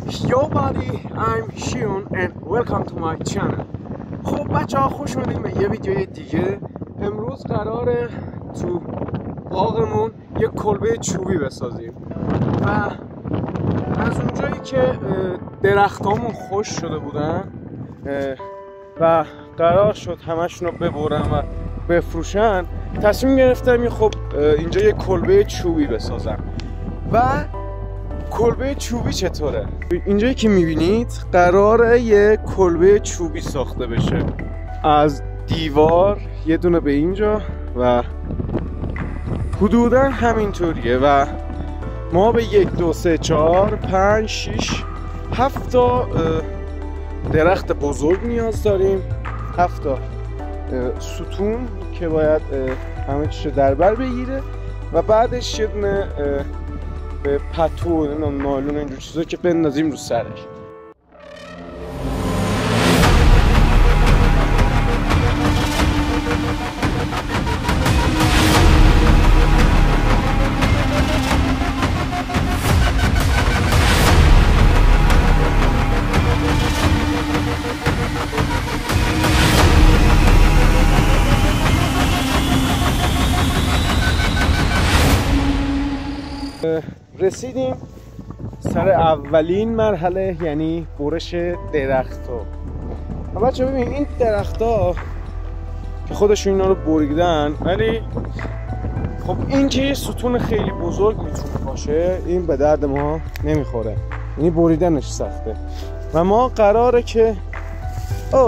Yo buddy, I'm Shion and welcome to my channel. خب بچه ها خوش اومدیم به یه ویدیوی دیگه. امروز قراره تو باغمون یه کلبه چوبی بسازیم و از اونجایی که درختامون خوش شده بودن و قرار شد همشون رو ببرن و بفروشن، تصمیم گرفتم خب اینجا یه کلبه چوبی بسازم. و کلبه چوبی چطوره؟ اینجایی که میبینید قراره یه کلبه چوبی ساخته بشه، از دیوار یه دونه به اینجا و حدودا همینطوریه و ما به 1 2 3 4 5 6 7 تا درخت بزرگ نیاز داریم، 7 تا ستون که باید همه چیشو در بر بگیره و بعدش یه دونه به پتو نایلون اینجور چیزا که بندازیم رو سرش. رسیدیم سر اولین مرحله، یعنی برش درخت‌ها. بچه‌ها ببین این درخت‌ها که خودشون اینا رو بریدن، ولی خب این که یه ستون خیلی بزرگ میتونه باشه، این به درد ما نمیخوره، یعنی بریدنش سخته و ما قراره که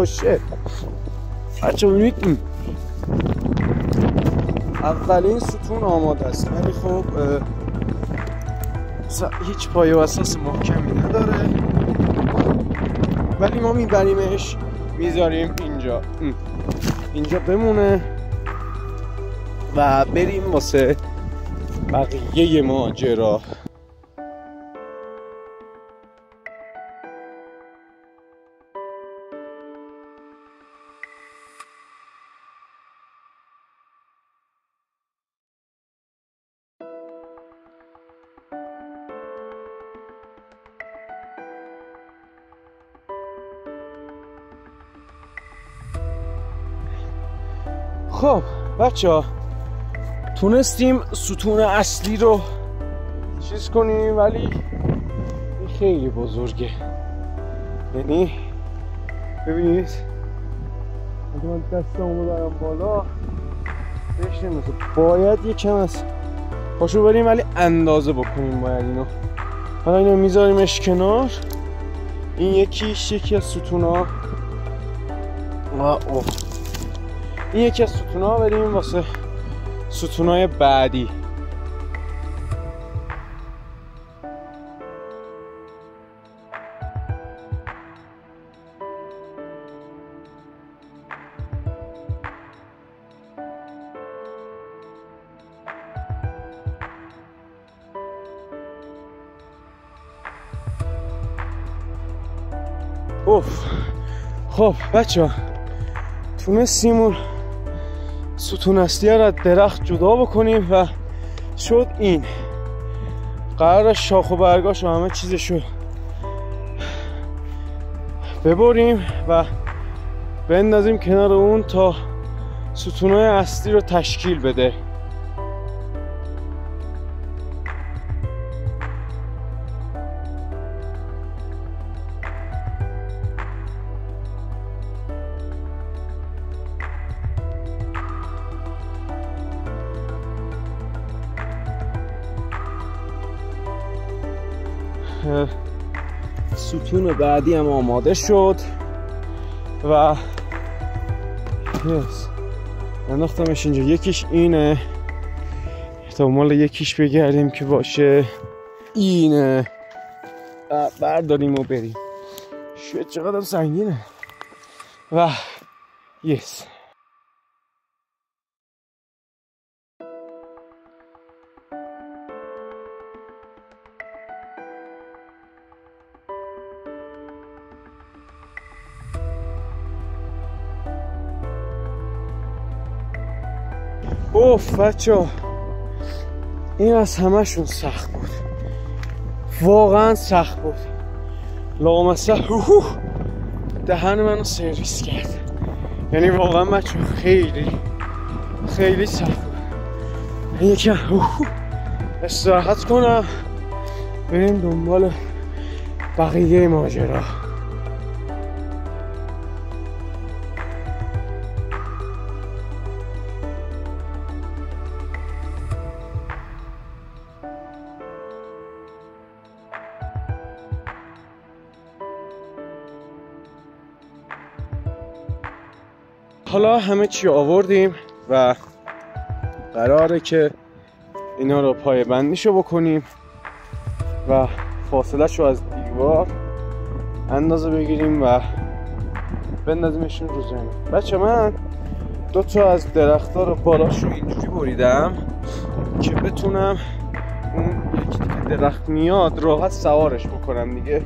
شت بچه‌ها ببینید اولین ستون آماده است، ولی خب هیچ پایه و اساس محکمی نداره، ولی ما میبریمش میذاریم اینجا بمونه و بریم واسه بقیه ماجرا. خب بچه ها تونستیم ستون اصلی رو چیز کنیم، ولی این خیلی بزرگه، یعنی ببینید اگه من دستمو ببرم بالا بهش نمیرسه، باید یکم از پاشو بریم ولی اندازه بکنیم. باید اینو حالا اینو میذاریمش کنار، این یکی از ستونا این یکی از ستون‌ها، بریم واسه ستون‌های بعدی. خب بچه‌ها تونستیم اون ستون اصلی رو از درخت جدا بکنیم و شد این. قرار شاخ و برگاش و همه چیزشو ببریم و بندازیم کنار اون تا ستونهای اصلی رو تشکیل بده. ستون بعدی هم آماده شد و انداختمش اینجا. یکیش اینه، تا مال یکیش بگردیم که باشه اینه، برداریم و بریم. شوید چقدر سنگینه و یس بچه این از همه‌شون سخت بود، واقعا سخت بود. لامصب دهن منو سرویس کرد. یعنی واقعا بچه خیلی سخت. یکم استراحت کنم بریم دنبال بقیه ماجرا. حالا همه چی آوردیم و قراره که اینا رو پای بندیشو بکنیم و فاصله شو از دیوار اندازه بگیریم و بندازیمشون رو زمین. بچه من 2 تا از درخت‌ها رو بالاشو اینجوری بریدم که بتونم اون یکی که درخت میاد راحت سوارش بکنم دیگه.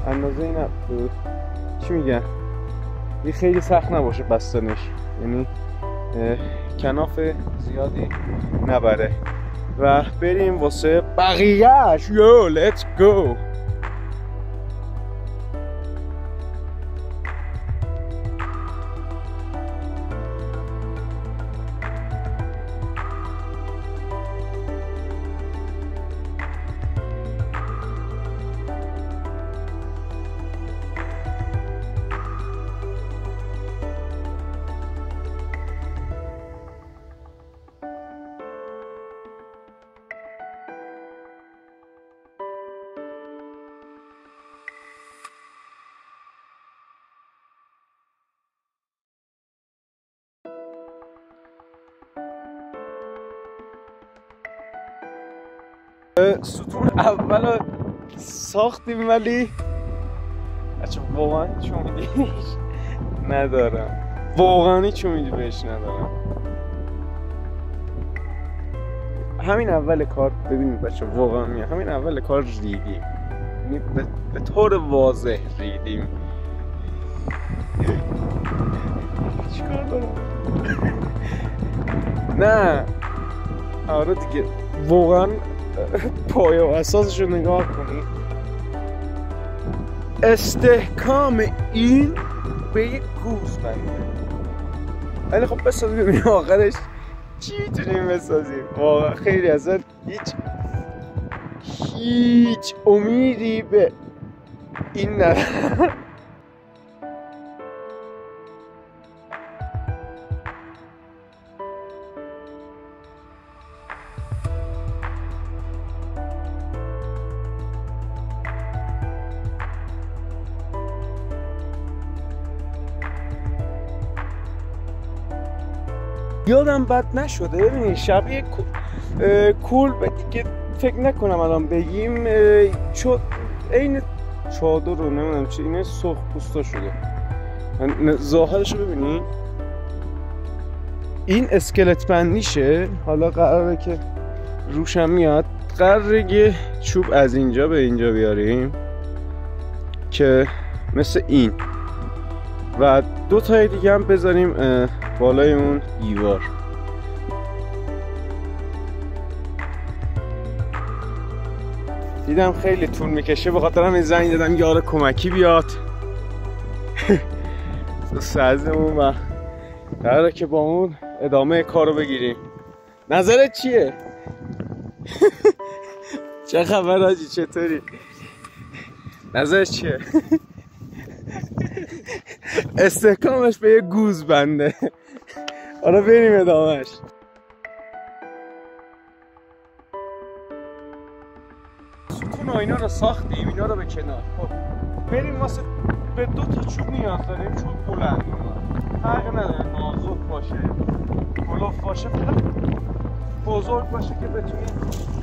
اندازه این چی میگن؟ یه خیلی سخت نباشه بستنش، یعنی کناف زیادی نبره و بریم واسه بقیهش. یو لیتس گو. ستون اول ساختیم ولی بچه واقعا هیچ امیدی ندارم. واقعا هیچ امیدی بهش ندارم. همین اول کار ببینید بچه، واقعا میگم همین اول کار ریدیم، یعنی به طور واضح ریدیم. چیکار دارم؟ نه آره دیگه واقعا پایه و اساسش رو نگاه کنید. استحکام این به یک گوسفنده. ولی خب بسازیم ببینیم آخرش چی میتونیم بسازیم. واقعا خیلی اصلا هیچ امیدی به این ندارم. یادم بد نشده ببینید شبیه کول که فکر نکنم الان بگیم این چادر رو نمیدونم چه اینه سرخ پوستا شده. ظاهرش رو ببینید این اسکلت بندیشه. حالا قراره که روشم میاد قراره یه چوب از اینجا به اینجا بیاریم که مثل این و 2 تای دیگه هم بذاریم بالای اون دیوار. دیدم خیلی طول میکشه به خاطر همین زنگ دادم یار کمکی بیاد سازمون و قراره که با اون ادامه کارو بگیریم. نظرت چیه؟ چه خبر حاجی، چطوری؟ نظرت چیه؟ استحکامش به یه گوز بنده. حالا بریم ادامهش. ستون اینا رو ساختیم، اینا رو به کنار. خب بریم واسه به 2 تا چوب نیاز داریم. چوب بلند فرق نداره، نازک باشه کلوف باشه، بزرگ باشه که بتونیم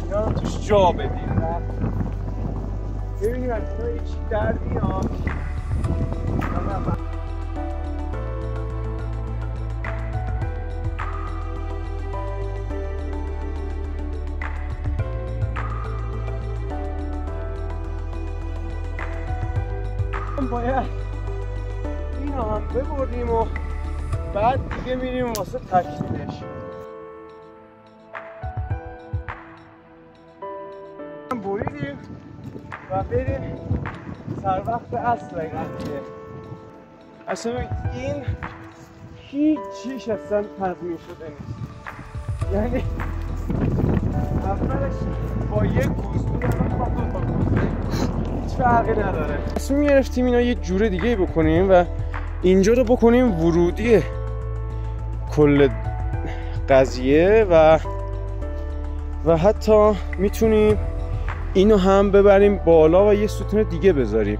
اینا رو توش جا بدیم. ببینیم از اینا یه چی در میاد. باید این هم ببریم و بعد دیگه میریم واسه تکمیلش. بریدیم و و بریم سر وقت اصل قضیه. اصلا این هیچ چیش اصلا تضمین شده نیست. یعنی اولش با یک گوزدو هیچ فرقی نداره. تصمیم گرفتیم اینا یه جور دیگه بکنیم و اینجا رو بکنیم ورودی کل قضیه و حتی میتونیم اینو هم ببریم بالا و یه ستون دیگه بذاریم.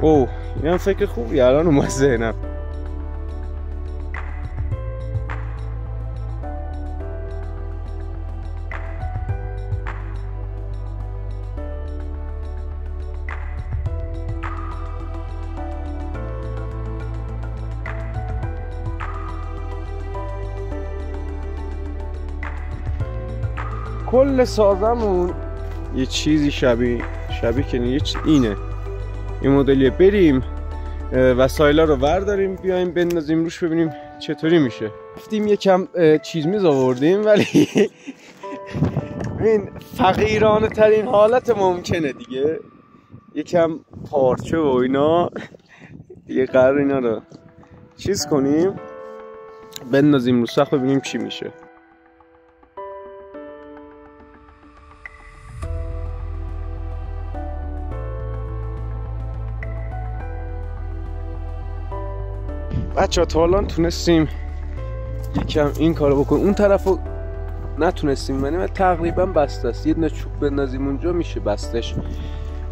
اوه این هم فکر خوبی الان اومد ذهنم. کل سازمون یه چیزی شبیه که اینه، این مدلیه. بریم وسایلا رو ورداریم بیایم بندازیم روش ببینیم چطوری میشه. رفتیم یکم چیز میز آوردیم ولی این فقیرانه ترین حالت ممکنه دیگه، یکم پارچه و اینا دیگه قرار اینا رو چیز کنیم بندازیم رو سقف ببینیم چی میشه. بچه تا الان تونستیم یکم این کارو بکنیم، اون طرفو نتونستیم، یعنی تقریبا بسته است. یه دونه چوب بندازیم اونجا میشه بستش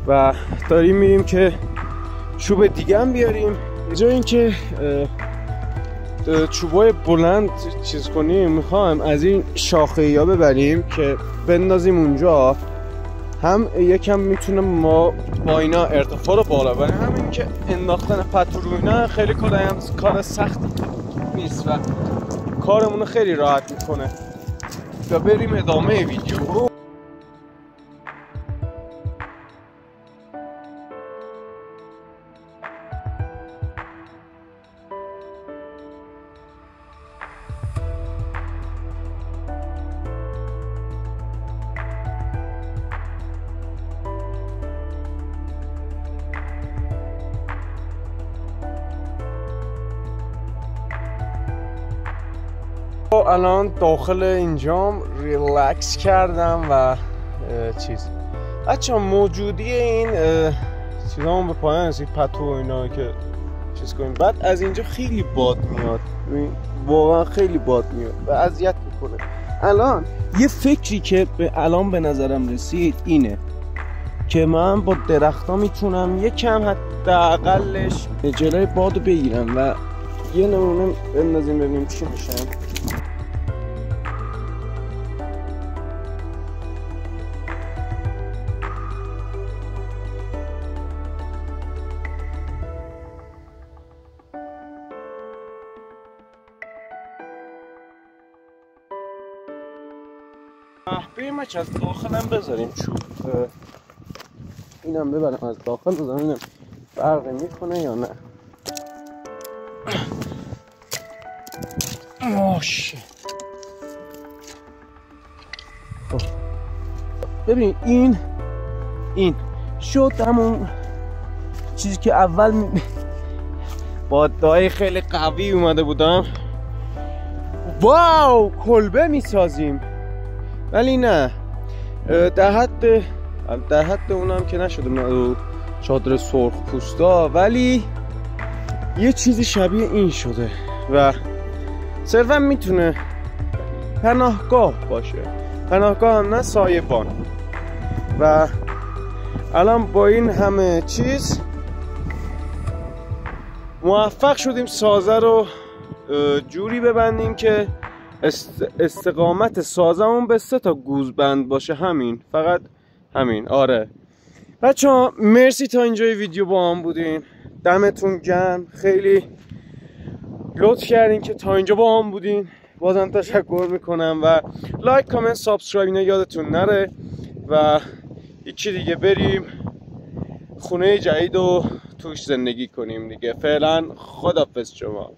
و داریم میریم که چوب دیگه هم بیاریم. اینجا اینکه چوبای بلند چیز کنیم میخوایم از این شاخه ها ببریم که بندازیم اونجا، هم یکم میتونه ما با اینا ارتفاع رو بالا ببریم، همین که انداختن پتو رو اینا خیلی کار سختی نیست و کارمون رو خیلی راحت میکنه. و بریم ادامه ویدیو. الان داخل اینجام ریلکس کردم و چیز بچه موجودی این چیزامون به پایان رسید، پتو و اینا که چیز کنیم. بعد از اینجا خیلی باد میاد، واقعا خیلی باد میاد و اذیت میکنه. الان یه فکری که الان به نظرم رسید اینه که من با درختا میتونم یکم حداقلش جلوی بادو بگیرم و یه نمونه بندازیم ببینیم چی میشه. بریم از داخل هم بذاریم چوب، اینم ببرم از داخل بذارم فرقی میکنه یا نه. ماشه خب ببین این شد همون چیزی که اول با ادعای خیلی قوی اومده بودم. واو کلبه میسازیم، ولی نه در حد اونم که نشده چادر سرخ پوستا، ولی یه چیزی شبیه این شده و صرفا میتونه پناهگاه باشه، پناهگاه هم نه سایبان. و الان با این همه چیز موفق شدیم سازه رو جوری ببندیم که استقامت سازمون به 3 تا گوزبند باشه. همین، فقط همین. آره بچه ها مرسی تا اینجای ویدیو با هم بودین، دمتون گرم، خیلی لطف کردین که تا اینجا با هم بودین. بازم تشکر میکنم و لایک کامنت سابسکرایب اینا یادتون نره و هیچی دیگه، بریم خونه جدید و توش زندگی کنیم دیگه. فعلا خداحافظ شما.